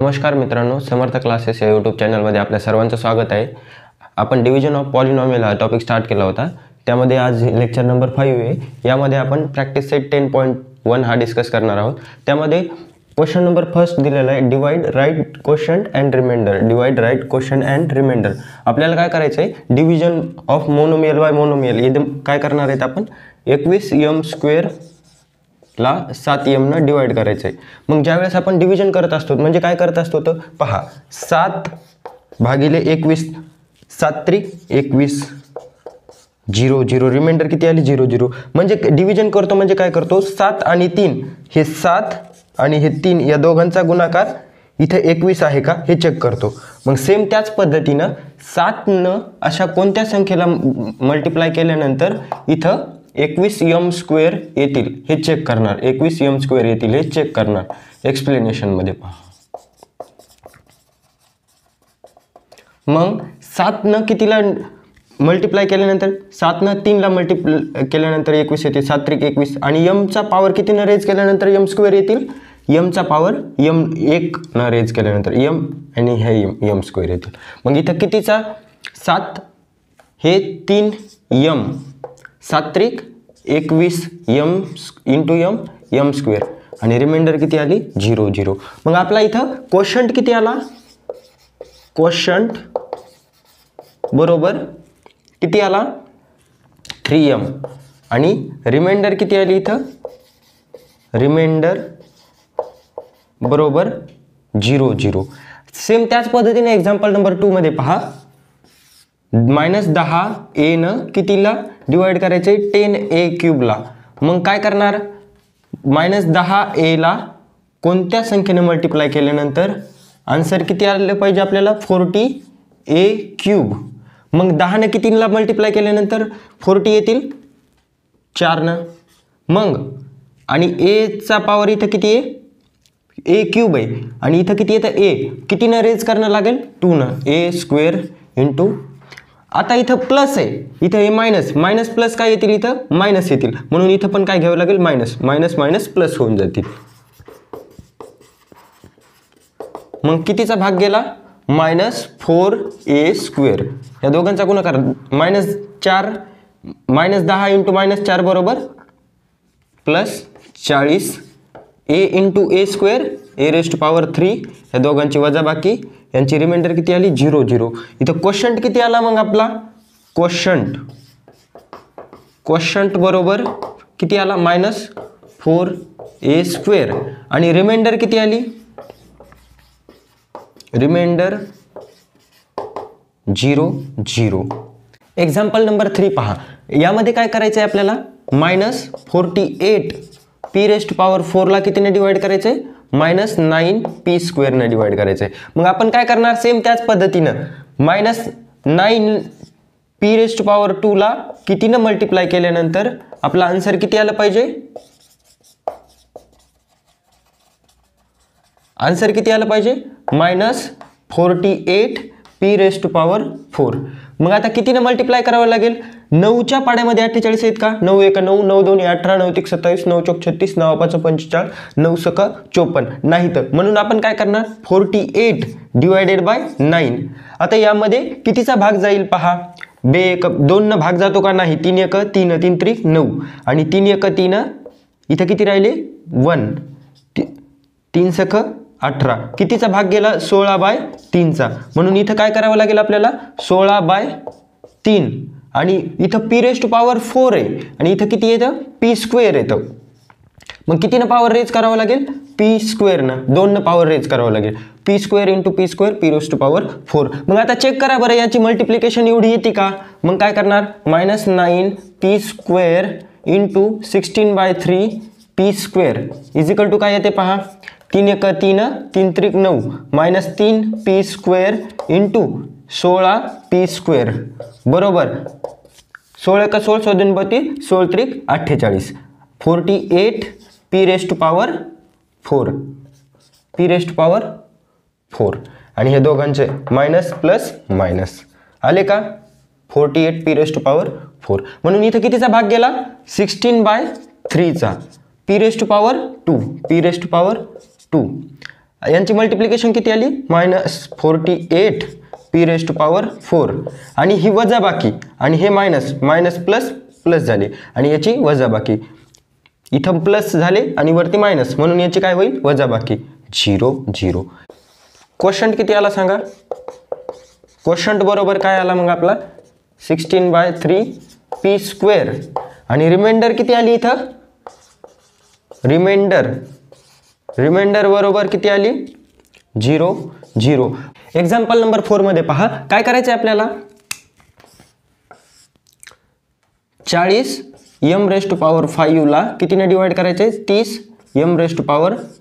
नमस्कार मित्रांनो, समर्थ क्लासेस या यूट्यूब चॅनलमध्ये आपल्या सर्वांचं स्वागत आहे. आपण डिव्हिजन ऑफ पॉलिनॉमियल हा टॉपिक स्टार्ट केला होता. त्यामध्ये आज लेक्चर नंबर 5 आहे. यामध्ये आपण प्रॅक्टिस सेट 10.1 हा डिस्कस करणार आहोत. त्यामध्ये क्वेश्चन नंबर फर्स्ट दिलेला आहे, divide right quotient and remainder. Divide right quotient and remainder आपल्याला काय करायचं आहे, division of monomial by monomial. एकदम काय करणार आहेत आपण, 21m² ला 7m न डिवाइड करायचं आहे. मग ज्यावेळेस आपण डिव्हिजन करत असतो म्हणजे काय करत असतो तर पहा, 7 भागिले 21, 7 त्रिक 21, 0 0, रिमाइंडर किती आली 0 0. म्हणजे डिव्हिजन करतो म्हणजे काय करतो, 7 आणि 3 हे 7 आणि हे 3 या दोघांचा गुणाकार इथे 21 आहे का हे चेक करतो. मग सेम त्याच पद्धतीनं 7 न अशा कोणत्या संख्येला मल्टिप्लाय केल्यानंतर इथं 21m² येतील हे चेक करणार. 21m² येतील हे चेक करणार. एक्सप्लेनेशन मध्ये पहा. मग 7 न कितीला मल्टिप्लाय केल्यानंतर, 7 न 3 ला मल्टिप्लाय केल्यानंतर 21 येते, 7 त्रिक 21. आणि m चा पॉवर किती न रेज केल्यानंतर m² येतील, m चा पॉवर m1 न रेज केल्यानंतर m आणि हे m² येतील. मग इथं कितीचा 7 हे 3m, 7 त्रिक 21 m इंटू m² आणि रिमाइंडर किती आली 0 0. मग आपला इथं क्वोशंट किती आला, क्वोशंट बरोबर किती आला 3m आणि रिमाइंडर किती आली इथं, रिमाइंडर बरोबर 0 0. सेम त्याच पद्धतीने एक्झाम्पल नंबर 2 मध्ये पहा, -10a न कितीला डिवाइड करायचे 10a³ ला. मग काय करणार, -10a ला कोणत्या संख्येने मल्टिप्लाय केल्यानंतर आन्सर किती आले पाहिजे आपल्याला 40a³. मग 10 न कितीला मल्टिप्लाय केल्यानंतर 40 येतील 4 न. मग आणि a चा पॉवर इथं किती आहे, a³ आहे आणि इथं किती येतं a, किती न रेज करणं लागेल 2 न, a² इंटू. आता इथं प्लस आहे, इथं हे मायनस प्लस काय येतील, इथं मायनस येतील. म्हणून इथं पण काय घ्यावं लागेल, मायनस प्लस होऊन जातील. मग कितीचा भाग गेला, -4a². या दोघांचा गुणाकार -4, -10 इंटू -4 बरोबर +40 a इंटू a², a⁻³ या दोघांची वजाबाकी, यांची रिमाइंडर किती आली 0 0. इथं क्वोशंट किती आला मग आपला, क्वोशंट बरोबर किती आला -4a² आणि रिमाइंडर किती आली, रिमाइंडर 0 0. एक्झाम्पल नंबर 3 पहा. यामध्ये काय करायचं आहे आपल्याला, -48p⁴ ला कितीने डिवाइड करायचं आहे, -9p² ने डिवाइड करायचं आहे. मग आपण काय करणार, सेम त्याच पद्धतीनं -9p⁴ ला कितीनं मल्टिप्लाय केल्यानंतर आपला आन्सर किती आलं पाहिजे, आन्सर किती आलं पाहिजे -48p⁴. मग आता कितीनं मल्टिप्लाय करावं लागेल, 9च्या पाड्यामध्ये 48 आहेत का, 9 1 9, 9 2 18, 9 3 27, 9 4 36, 9 5 45, 9 6 54 नाही तर. म्हणून आपण काय करणार, 48 डिवायडेड बाय 9. आता यामध्ये कितीचा भाग जाईल पहा, 2 न भाग जातो का नाही, 3 1 3, 3 त्रिक 9 आणि 3 1 3, इथं किती राहिले 1, 3 6 18. कितीचा भाग गेला 16/3चा. म्हणून इथं काय करावं लागेल आपल्याला, 16/3 आणि इथं p⁴ आहे आणि इथं किती येतं p² येतं. मग कितीनं पॉवर रेज करावं लागेल, p² न, 2 न पॉवर रेज करावं लागेल, p² इंटू p², p⁴. मग आता चेक करा बरं, याची मल्टिप्लिकेशन एवढी येते का. मग काय करणार, -9p² into 16/3p² is equal to काय येते पहा, 3 1 3, 3 त्रिक 9, -3p² इंटू 16p² बरोबर 16 1 16, 16 32, 16 त्रिक 48, 48p⁴. आणि हे दोघांचे मायनस प्लस मायनस आले का, 48p⁴. म्हणून इथं कितीचा भाग गेला, 16/3चा, p⁴2 p⁴2 यांची मल्टिप्लिकेशन किती आली -48 p⁴ आणि ही वजाबाकी आणि हे मायनस मायनस प्लस प्लस झाले आणि याची वजाबाकी, इथं प्लस झाले आणि वरती मायनस म्हणून याची काय होईल वजाबाकी 0 0. क्वोशंट किती आला सांगा. क्वोशंट बरोबर काय आला मग आपला 16/3 p² आणि रिमाइंडर किती आली इथं रिमाइंडर बरोबर किती आली 0 0. एक्झाम्पल नंबर 4 मध्ये पहा काय करायचं आहे आपल्याला. 40 m⁵ ला कितीने डिवाइड करायचे 30 m⁵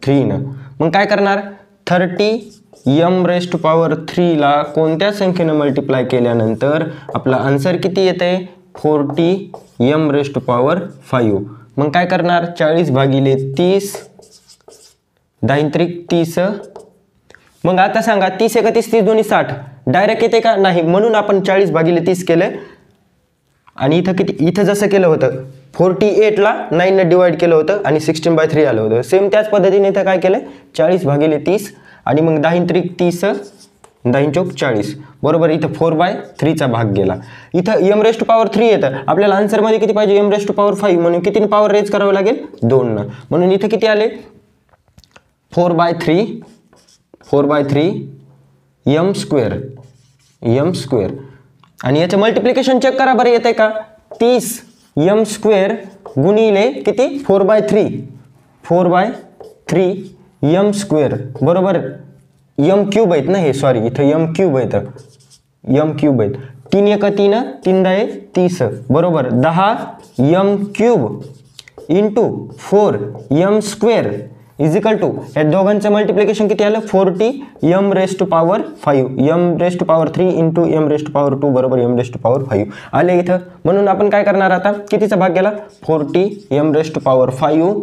न. मग काय करणार 30 m⁵ ला कोणत्या संख्येने मल्टिप्लाय केल्यानंतर आपला आन्सर किती येते 40 m⁵. मग काय करणार 40 भागिले 30 10 त्रिक 30. मग आता सांगा 30 × 30 30 दोन्ही 60 डायरेक्ट येते का नाही, म्हणून आपण 40 भागिले 30 केले आणि इथं किती इथं जसं केलं होतं 48 ला 9 ने डिवाइड केलं होतं आणि 16/3 आलं होतं. सेम त्याच पद्धतीने इथं काय केलं 40 भागिले 30 आणि मग 10 त्रिक 30 10 चौक 40 बरोबर. इथं 4/3 चा भाग गेला. इथं m⁵ येतं आपल्याला आन्सरमध्ये किती पाहिजे m⁵ म्हणून कितीने पॉवर रेज करावं लागेल 2 न. म्हणून इथं किती आले 4/3 m² आणि याचं मल्टिप्लिकेशन चेक करा बरं येतंय का 30 m² गुणिले किती 4/3 m² बरोबर m³ आहेत ना हे, सॉरी इथं m³ येतं m³ 3 × 3 3 × 30 बरोबर 10 m³ × 4 m² is equal to या दोघांचं मल्टिप्लिकेशन किती आलं 40 m⁵ m⁵ × m⁵ बरोबर m⁵ आले इथं. म्हणून आपण काय करणार आता कितीचा भाग गेला 40 m⁵.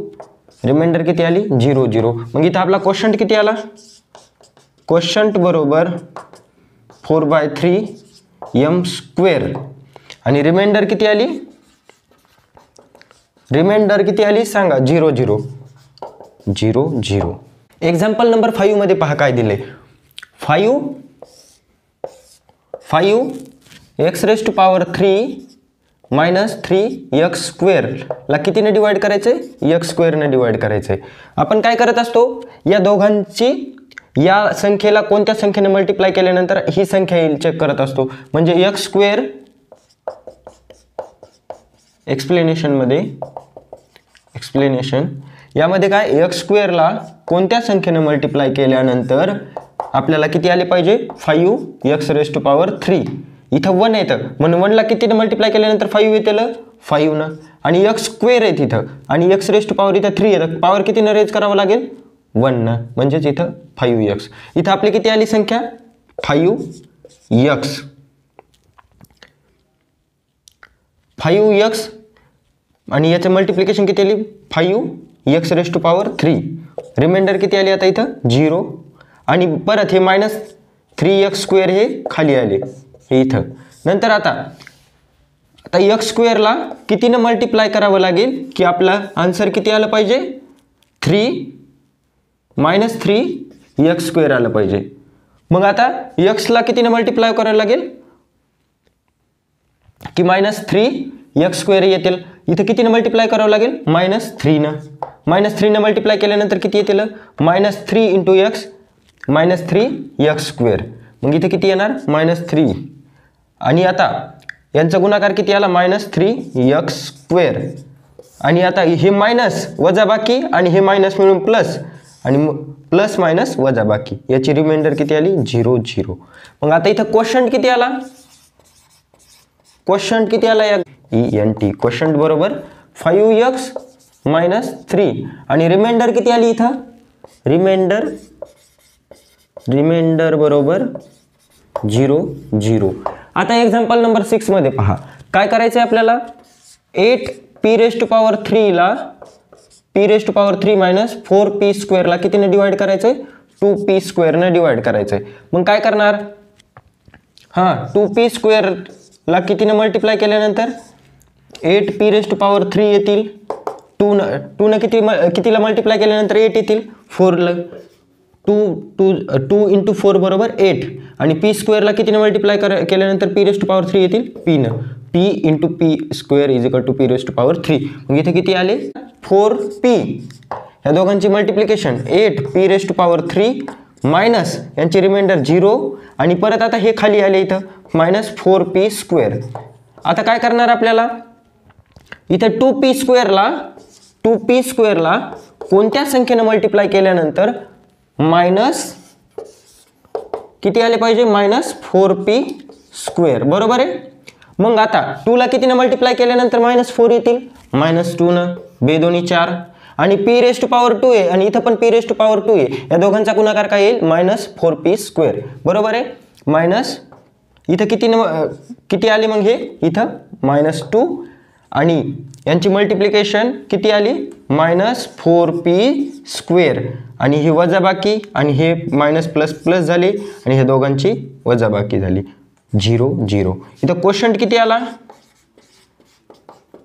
रिमाइंडर किती आली 0 0. मग इथं आपला क्वोशंट किती आला क्वोशंट बरोबर 4/3 m² आणि रिमाइंडर किती आली सांगा 0 0 0 0. एक्झाम्पल नंबर 5 मध्ये पहा काय दिले 5 x⁻³ - 3x² ला कितीने डिवाइड करायचे x² ने डिवाइड करायचे. आपण काय करत असतो या दोघांची या संख्येला कोणत्या संख्येने मल्टिप्लाय केल्यानंतर ही संख्या येईल चेक करत असतो. म्हणजे x² एक्सप्लेनेशन यामध्ये काय x² ला कोणत्या संख्येने मल्टिप्लाय केल्यानंतर आपल्याला किती आले पाहिजे 5x⁻³ इथं 1 येतं म्हणून 1 ला कितीने मल्टिप्लाय केल्यानंतर 5 येतील 5 न आणि x² आहे तिथं आणि x⁻ इथं 3 येतं पॉवर कितीने रेज करावं लागेल 1 न म्हणजेच इथं 5x. इथं आपली किती आली संख्या 5x आणि याचं मल्टिप्लिकेशन किती आली 5x⁻³ रिमाइंडर किती आली आता इथं 0 आणि परत हे -3x² हे खाली आले हे इथं. नंतर आता x² ला कितीने मल्टिप्लाय करावं लागेल की आपला आन्सर किती आलं पाहिजे 3 - 3x² आलं पाहिजे. मग आता x ला कितीने मल्टिप्लाय करावं लागेल की -3x² येतील. इथं कितीने मल्टिप्लाय करावं लागेल -3 न -3 मल्टिप्लाय केल्यानंतर किती येतील -3 × x -3x². मग इथे किती येणार -3 आणि आता यांचा गुणाकार किती आला -3x² आणि आता हे मायनस वजाबाकी आणि हे मायनस मिळून प्लस आणि प्लस मायनस वजाबाकी याची रिमाइंडर किती आली 0 0. मग आता इथं क्वोशंट किती आला या ENT क्वोशंट बरोबर 5x - 3 आणि रिमाइंडर किती आली इथं रिमाइंडर बरोबर 0 0. आता एक्झाम्पल नंबर 6 मध्ये पहा काय करायचं आहे आपल्याला 8 p⁻³ ला p⁻³ - 4p² ला कितीने डिवाइड करायचंय 2p² ने डिवाइड करायचंय. मग काय करणार 2p² ला कितीने मल्टिप्लाय केल्यानंतर 8 p⁻³ येतील 2 न कितीला मल्टिप्लाय केल्यानंतर 8 येतील 4 ला टू इंटू 4 बरोबर 8 आणि पी स्क्वेअरला कितीने मल्टिप्लाय केल्यानंतर पी रेस्ट टू पॉवर 3 येतील पीनं. T into P square is equal to P raised to power 3. मग इथे किती आले 4p. या दोघांची multiplication 8 P raised to power 3 minus यांची रिमाइंडर 0 आणि परत आता हे खाली आले इथं मायनस 4p स्क्वेअर. आता काय करणार आपल्याला इथं 2p स्क्वेअरला कोणत्या संख्येनं मल्टिप्लाय केल्यानंतर मायनस किती आले पाहिजे मायनस 4p स्क्वेअर बरोबर आहे. मग आता 2 ला कितीनं मल्टिप्लाय केल्यानंतर मायनस 4 येतील मायनस 2 न बेदोनी 4 आणि पी रेस्ट टू पॉवर 2 आहे आणि इथं पण पी रेस्ट टू पॉवर 2 आहे. या दोघांचा गुणाकार काय येईल मायनस 4p स्क्वेअर बरोबर आहे. मायनस इथं किती आले मग हे इथं मायनस 2 आणि यांची मल्टिप्लिकेशन किती आली मायनस 4p स्क्वेअर आणि ही वजाबाकी आणि हे मायनस प्लस प्लस झाली आणि हे दोघांची वजाबाकी झाली 0 0. इथं कोशंट किती आला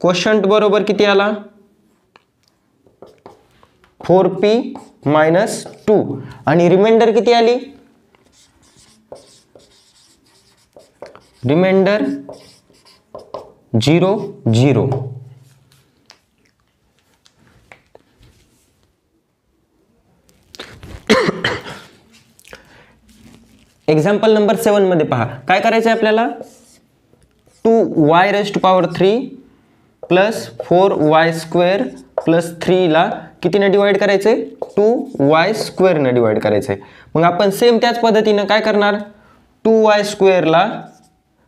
कोशंट बरोबर किती आला 4p मायनस 2 आणि रिमाइंडर किती आली रिमाइंडर 0 0. एक्झाम्पल नंबर 7 मध्ये पहा काय करायचं आहे आपल्याला 2y raised to power 3 plus 4y square plus 3 ला कितीने डिवाइड करायचे 2y स्क्वेअरने डिवाइड करायचे. मग आपण सेम त्याच पद्धतीने काय करणार 2y स्क्वेअरला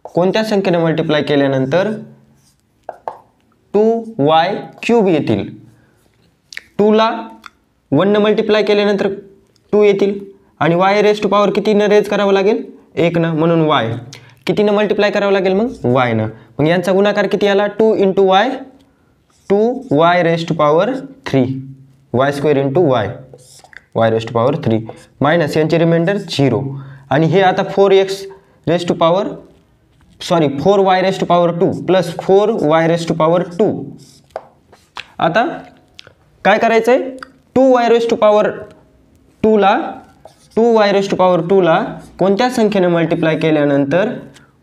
कोणत्या संख्येने मल्टिप्लाय केल्यानंतर 2y क्यूब येतील. 2 ला 1 ने मल्टिप्लाय केल्यानंतर 2 येतील आणि y रेस्ट टू पॉवर कितीने रेज करावं लागेल 1 न म्हणून y कितीने मल्टिप्लाय करावं लागेल मग y न. मग यांचा गुणाकार किती आला 2 into y 2y raised to power 3 y square into y raised to power 3 minus यांची रिमाइंडर 0 आणि हे आता 4y raised to power 4y raised to power 2 plus 4y raised to power 2. आता काय करायचंय 2y रेस्ट टू पॉवर 2 ला 2y raised to power 2 ला कोणत्या संख्येने मल्टिप्लाय केल्यानंतर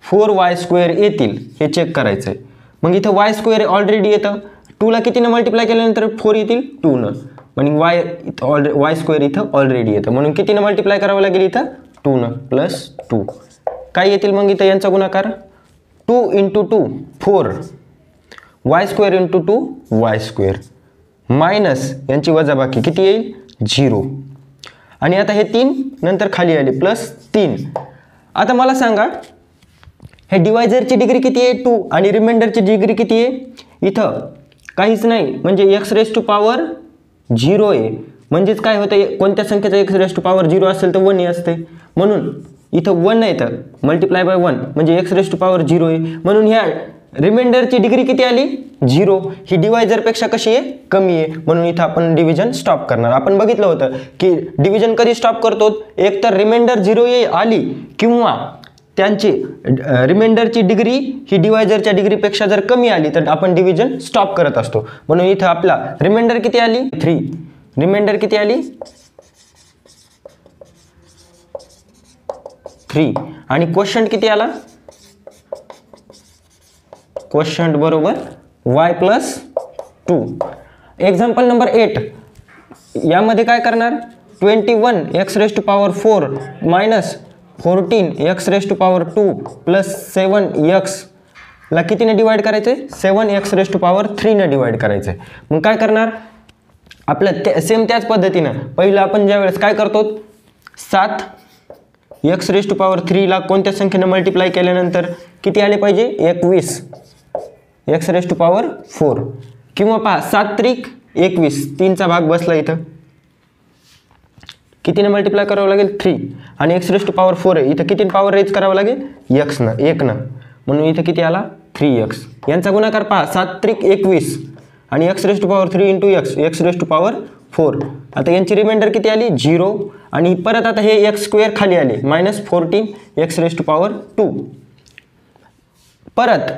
4y स्क्वेअर येतील हे चेक करायचंय. मग इथं y स्क्वेअर ऑलरेडी येतं 2 ला कितीने मल्टिप्लाय केल्यानंतर 4 येतील 2 न आणि y स्क्वेअर इथं ऑलरेडी येतं म्हणून कितीने मल्टिप्लाय करावं लागेल इथं 2 न प्लस 2 काय येतील मग इथं यांचा गुणाकार 2 into 2 4 y square into 2 y square minus यांची वजाबाकी किती येईल 0 आणि आता हे 3 नंतर खाली आले प्लस 3. आता मला सांगा हे डिवायझरची डिग्री किती आहे 2 आणि रिमाइंडरची डिग्री किती आहे इथं काहीच नाही म्हणजे x रेस्ट टू पॉवर 0 आहे. म्हणजेच काय होतं कोणत्या संख्येचा x रेस्ट टू पॉवर 0 असेल तर 1 असते म्हणून इथं 1 येतं मल्टिप्लाय बाय 1 म्हणजे x रेस्ट टू पॉवर 0 आहे म्हणून ह्या रिमाइंडरची डिग्री किती आली 0. ही डिवायझरपेक्षा कशी आहे कमी आहे म्हणून इथं आपण डिव्हिजन स्टॉप करणार. आपण बघितलं होतं की डिव्हिजन कधी स्टॉप करतो एक तर रिमाइंडर 0 आली किंवा त्यांची रिमाइंडरची डिग्री ही डिवायझरच्या डिग्रीपेक्षा जर कमी आली तर आपण डिव्हिजन स्टॉप करत असतो. म्हणून इथं आपला रिमाइंडर किती आली 3 रिमाइंडर किती आली 3 आणि क्वोशंट किती आला क्वोशंट बरोबर y प्लस 2. एक्झाम्पल नंबर 8 यामध्ये काय करणार 21 x raised to power 4 minus 14 x raised to power 2 plus 7x ला कितीने डिवाइड करायचे 7x रेस्ट टू पॉवर 3 ने डिवाइड करायचे. मग काय करणार आपलं सेम त्याच पद्धतीनं पहिलं आपण ज्यावेळेस काय करतो 7x रेस्ट टू पॉवर 3 ला कोणत्या संख्येने मल्टिप्लाय केल्यानंतर किती आले पाहिजे 21 x रेस्ट टू पॉवर 4 किंवा पहा 7 त्रिक 21 3चा भाग बसला इथं कितीने मल्टिप्लाय करावं लागेल 3 आणि x रेस्ट टू पॉवर 4 आहे इथं किती पॉवर रेज करावं लागेल x न 1 न म्हणून इथं किती आला 3x. यांचा गुणाकार पहा 7 त्रिक 21 आणि x raised to power 3 into x raised to power 4. आता यांची रिमाइंडर किती आली 0 आणि परत आता हे x स्क्वेअर खाली आले minus 14 x raised to power 2. परत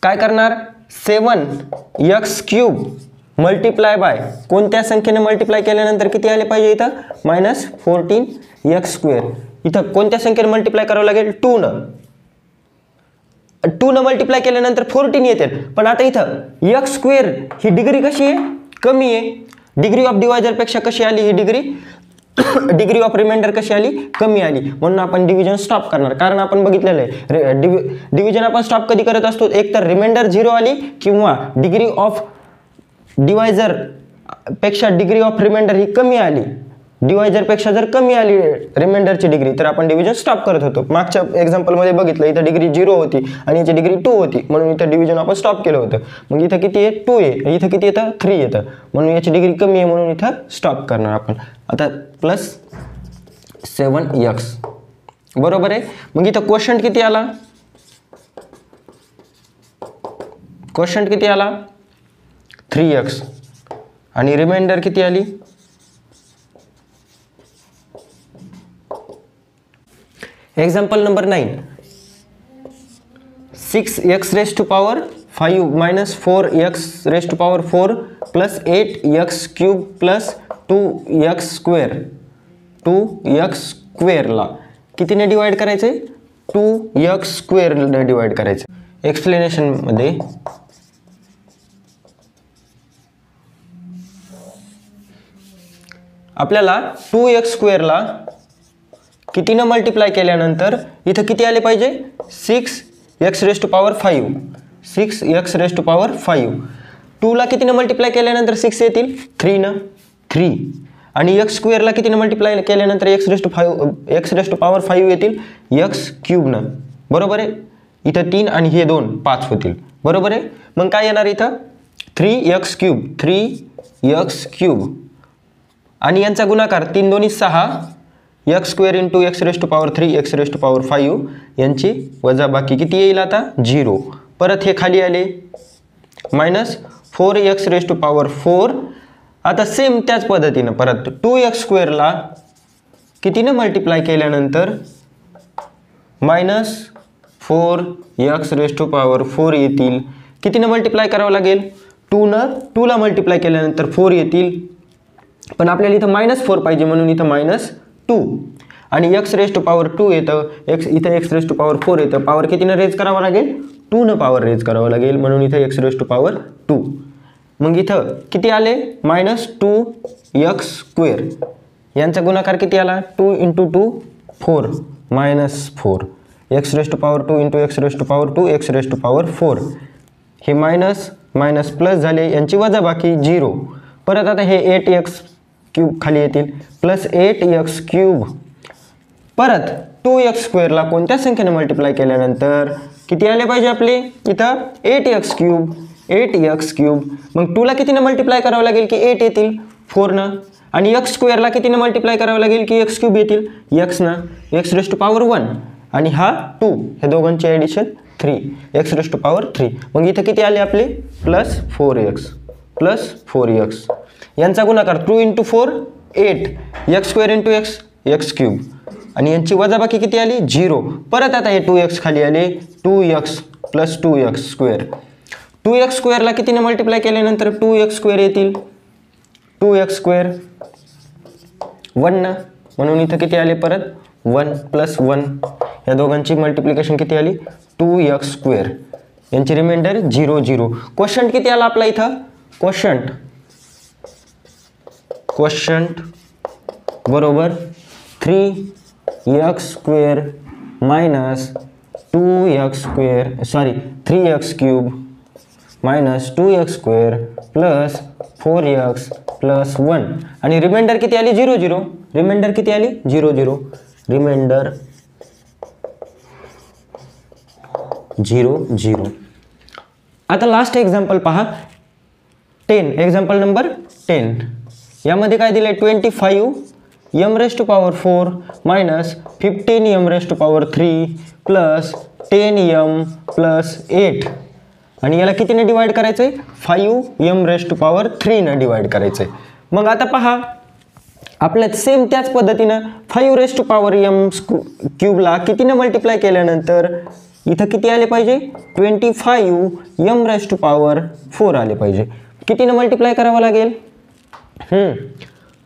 काय करणार 7x क्यूब मल्टिप्लाय बाय कोणत्या संख्येने मल्टिप्लाय केल्यानंतर किती आले पाहिजे इथं -14x². इथं कोणत्या संख्येने मल्टिप्लाय करावं लागेल 2 न मल्टिप्लाय केल्यानंतर 14 येते. पण आता इथं x² ही डिग्री कशी आहे कमी आहे. डिग्री ऑफ डिवायजर पेक्षा कशी आली ही डिग्री ऑफ रिमाइंडर कशी आली कमी आली. म्हणून आपण डिव्हिजन स्टॉप करणार. कारण आपण बघितलेलं आहे डिव्हिजन आपण स्टॉप कधी करत असतो एक तर रिमाइंडर 0 आली किंवा डिग्री ऑफ डिवायजर पेक्षा डिग्री ऑफ रिमाइंडर ही कमी आली. डिवायजर पेक्षा जर कमी आली रिमाइंडरची डिग्री तर आपण डिव्हिजन स्टॉप करत होतो. मागच्या एक्झाम्पल मध्ये बघितलं इथं डिग्री 0 होती आणि याची डिग्री 2 होती म्हणून इथं डिव्हिजन आपण स्टॉप केलं होतं. मग इथं किती आहे 2 आहे. इथं किती येतं 3 येतं म्हणून याची डिग्री कमी आहे म्हणून इथं स्टॉप करणार आपण. आता +7x बरोबर आहे. मग इथं क्वोशंट किती आला 3x आणि रिमाइंडर किती आली example number 9 6x⁵ -4x⁴ + 8x³ + 2x² ला कितीने डिवाइड करायचे 2x² ने डिवाइड करायचे. एक्सप्लेनेशन मध्ये आपल्याला 2x² ला कितीने मल्टिप्लाय केल्यानंतर इथं किती आले पाहिजे 6x⁵ 6x⁵. 2 ला कितीने मल्टिप्लाय केल्यानंतर 6 येतील 3 न 3 आणि x² ला कितीने मल्टिप्लाय केल्यानंतर x⁵ येतील x³ न बरोबर आहे. इथं 3 आणि हे 2 5 होतील बरोबर आहे. मग काय येणार इथं 3x³ आणि यांचा गुणाकार 3 दोन्ही 6 x² × x⁵3 यांची वजाबाकी किती येईल आता 0. परत हे खाली आले -4x⁴. आता सेम त्याच पद्धतीनं परत 2x² ला कितीने मल्टिप्लाय केल्यानंतर -4x⁴ येतील. कितीने मल्टिप्लाय करावं लागेल 2 ला मल्टिप्लाय केल्यानंतर 4 येतील. पण आपल्याला इथं -4 पाहिजे म्हणून इथं -2 आणि x⁵2 येतं इथं x⁴ येतं. पॉवर कितीने रेज करावं लागेल 2 न पॉवर रेज करावं लागेल म्हणून इथं x⁵2. मग इथं किती आले -2x² यांचा गुणाकार किती आला 2 × 2 4 -4 x⁴ x⁴ हे मायनस प्लस झाले यांची वजाबाकी 0. परत आता हे 8x³ खाली येतील +8x³. परत 2x² ला कोणत्या संख्येने मल्टिप्लाय केल्यानंतर किती आले पाहिजे आपले इथं 8x³. मग 2 ला कितीने मल्टिप्लाय करावं लागेल की 8 येतील 4 न आणि x² ला कितीने मल्टिप्लाय करावं लागेल की x³ येतील x न x⁴1 आणि हा 2 हे दोघांची ॲडिशन 3 x⁴3. मग इथं किती आले आपले +4x यांचा गुणाकार 2 × 4 8 x² × x³ आणि यांची वजाबाकी किती आली 0. परत आता हे 2x खाली आले 2x + 2x². 2x² ला कितीने मल्टिप्लाय केल्यानंतर 2x² येतील 2x² 1 ना म्हणून इथं किती आले परत 1 + 1 या दोघांची मल्टिप्लिकेशन किती आली 2x² यांची रिमाइंडर 0 0. क्वोशंट किती आला आपला इथं क्वोशंट बरोबर 3x² - 3x³ - 2x² + 4x + 1 आणि रिमाइंडर किती आली 0 0. रिमाइंडर किती आली 0 0. रिमाइंडर 0 0. आता लास्ट एक्झाम्पल पहा 10 एक्झाम्पल नंबर 10 यामध्ये काय दिलंय 25m⁴ - 15m⁴ + 10m + 8 आणि याला कितीने डिवाइड करायचंय 5m⁴ ने डिवाइड करायचंय. मग आता पहा आपल्या सेम त्याच पद्धतीनं 5m³ ला कितीने मल्टिप्लाय केल्यानंतर इथं किती आले पाहिजे 25m⁴ आले पाहिजे. कितीनं मल्टिप्लाय करावं लागेल?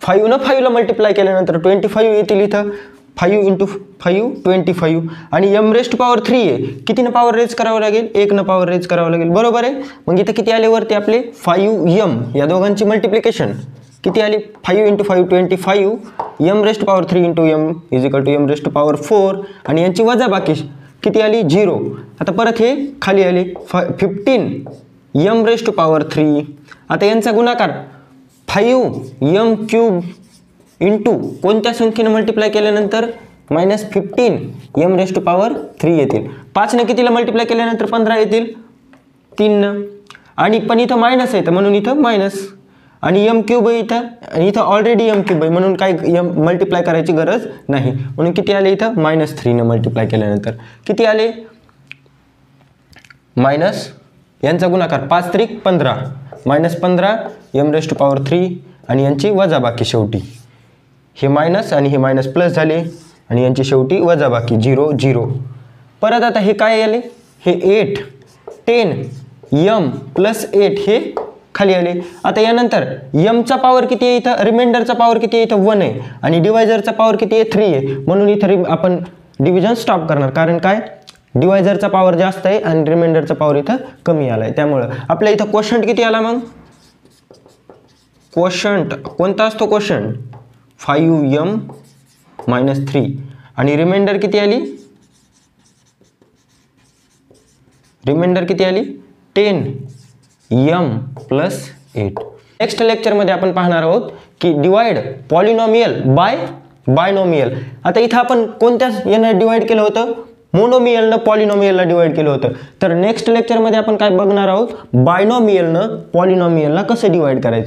5नं 5ला मल्टिप्लाय केल्यानंतर 25 येतील इथं. 5 × 5 25 आणि m रेस्ट पॉवर 3 आहे. कितीनं पॉवर रेज करावं लागेल? 1नं पॉवर रेज करावं लागेल, बरोबर आहे. मग इथं किती आले वरती आपले? 5m. या दोघांची मल्टिप्लिकेशन किती आली? 5 × 5 25, m rest power 3 × m = m rest power 4 आणि यांची वजाबाकी किती आली? 0. आता परत हे खाली आले 15 m रेस्ट पॉवर 3. आता यांचा गुणाकार 5m³ इंटू कोणत्या संख्येने मल्टिप्लाय केल्यानंतर? -15 m रेस्ट पॉवर 3 येतील. 5ने कितीला मल्टिप्लाय केल्यानंतर 15 येतील? 3नं. आणि पण इथं मायनस आहे म्हणून इथं मायनस आणि m³ आहे इथं आणि इथं ऑलरेडी m³ आहे म्हणून काही मल्टिप्लाय करायची गरज नाही. म्हणून किती आले इथं? -3नं मल्टिप्लाय केल्यानंतर किती आले? मायनस यांचा गुणाकार 5 त्रिक 15 -15 m रेस्ट पॉवर 3 आणि यांची वजाबाकी शेवटी हे मायनस आणि हे मायनस प्लस झाले आणि यांची शेवटी वजाबाकी 0 0. परत आता हे काय आले? हे 8 10 m + 8 हे खाली आले. आता यानंतर mचा पॉवर किती आहे इथं? रिमाइंडरचा पॉवर किती आहे इथं? 1 आहे आणि डिवायझरचा पॉवर किती आहे? 3 आहे. म्हणून इथं आपण डिव्हिजन स्टॉप करणार, कारण काय? डिवायझरचा पॉवर जास्त आहे आणि रिमाइंडरचा पॉवर इथं कमी आला आहे. त्यामुळं आपल्या इथं क्वोशंट किती आला? मग क्वोशंट कोणता असतो? क्वोशंट 5m - 3 आणि रिमाइंडर किती आली? रिमाइंडर किती आली? 10m + 8. नेक्स्ट लेक्चरमध्ये आपण पाहणार आहोत की डिवाइड पॉलिनॉमियल बाय बायनॉमियल. आता इथं आपण कोणत्या यानं डिवाइड केलं होतं? मोनोमियलनं पॉलिनॉमियलला डिवाइड केलं होतं. तर नेक्स्ट लेक्चरमध्ये आपण काय बघणार आहोत? बायनॉमियलनं पॉलिनॉमियलला कसं डिवाइड करायचं.